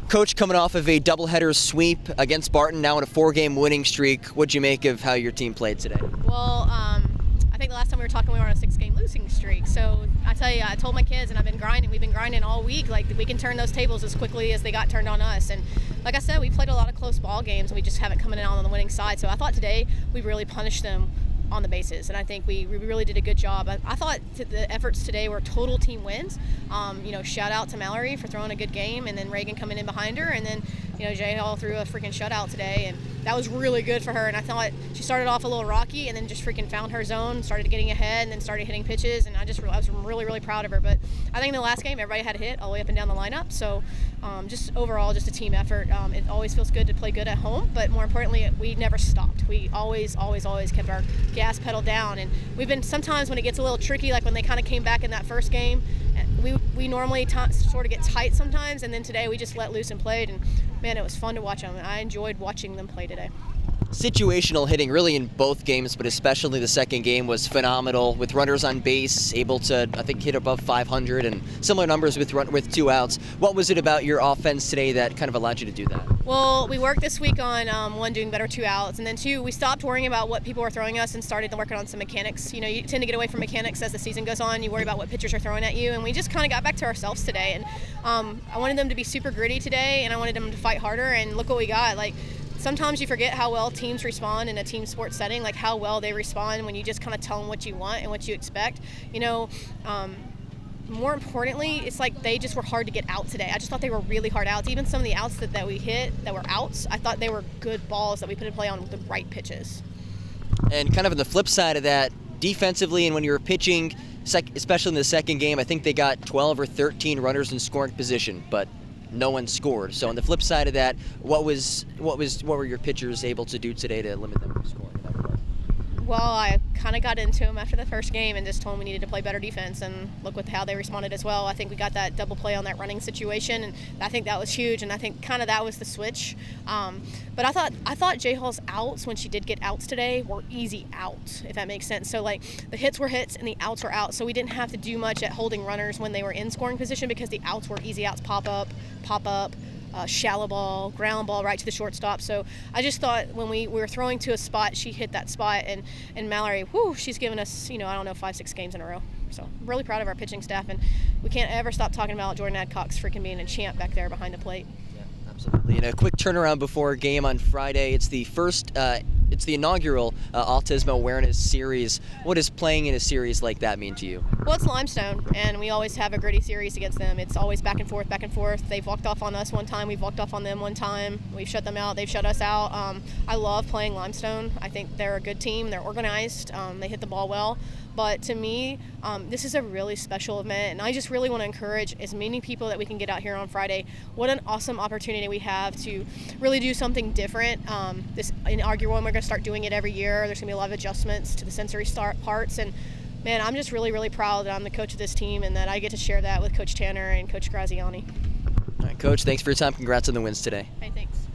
Coach, coming off of a doubleheader sweep against Barton, now in a 4-game winning streak, what'd you make of how your team played today? Well, I think the last time we were talking, we were on a 6-game losing streak. So I tell you, I told my kids, and I've been grinding. We've been grinding all week. Like, we can turn those tables as quickly as they got turned on us. And like I said, we played a lot of close ball games, and we just haven't come in on the winning side. So I thought today we really punished them on the bases, and I think we really did a good job. I thought the efforts today were total team wins. Shout out to Mallory for throwing a good game, and then Reagan coming in behind her, and then Jay Hall threw a freaking shutout today, and that was really good for her. And I thought she started off a little rocky, and then just freaking found her zone, started getting ahead, and then started hitting pitches, and I was really proud of her. But I think in the last game, everybody had a hit all the way up and down the lineup. So just overall, just a team effort. It always feels good to play good at home, but more importantly, we never stopped. We always kept our gas pedal down, and we've been sometimes when it gets a little tricky, like when they kind of came back in that first game, we normally sort of get tight sometimes, and then today we just let loose and played, and man, it was fun to watch them. I enjoyed watching them play today. Situational hitting really in both games, but especially the second game was phenomenal, with runners on base, able to, I think, hit above 500 and similar numbers with 2 outs. What was it about your offense today that kind of allowed you to do that? Well, we worked this week on one, doing better 2 outs, and then 2, we stopped worrying about what people were throwing us and started working on some mechanics. You tend to get away from mechanics as the season goes on. You worry about what pitchers are throwing at you, and we just kind of got back to ourselves today. And I wanted them to be super gritty today, and I wanted them to fight harder, and look what we got. Like, sometimes you forget how well teams respond in a team sports setting, like how well they respond when you just kind of tell them what you want and what you expect. More importantly, it's like they just were hard to get out today. I just thought they were really hard outs. Even some of the outs that we hit that were outs, I thought they were good balls that we put in play on with the right pitches. And kind of on the flip side of that, defensively and when you were pitching, especially in the second game, I think they got 12 or 13 runners in scoring position, but no one scored. So on the flip side of that, what were your pitchers able to do today to limit them from scoring? Well, I kind of got into them after the first game and just told them we needed to play better defense, and look how they responded as well. I think we got that double play on that running situation, and I think that was huge, and I think kind of that was the switch. But I thought J Hall's outs, when she did get outs today, were easy outs, if that makes sense. So like the hits were hits and the outs were outs, so we didn't have to do much at holding runners when they were in scoring position because the outs were easy outs, pop up, shallow ball, ground ball right to the shortstop. So I just thought when we were throwing to a spot, she hit that spot, and Mallory, she's given us, 5-6 games in a row. So I'm really proud of our pitching staff, and we can't ever stop talking about Jordan Adcock's freaking being a champ back there behind the plate. Yeah, absolutely. And a quick turnaround before a game on Friday. It's the inaugural Autism Awareness Series. What does playing in a series like that mean to you? Well, it's Limestone, and we always have a gritty series against them. It's always back and forth. They've walked off on us one time. We've walked off on them one time. We've shut them out. They've shut us out. I love playing Limestone. I think they're a good team. They're organized. They hit the ball well. But to me, this is a really special event, and I just really want to encourage as many people that we can get out here on Friday. What an awesome opportunity we have to really do something different. This inaugural one, we're going to start doing it every year. There's going to be a lot of adjustments to the sensory parts, and man, I'm just really proud that I'm the coach of this team and that I get to share that with Coach Tanner and Coach Graziani. All right, Coach, thanks for your time. Congrats on the wins today. Hey, thanks.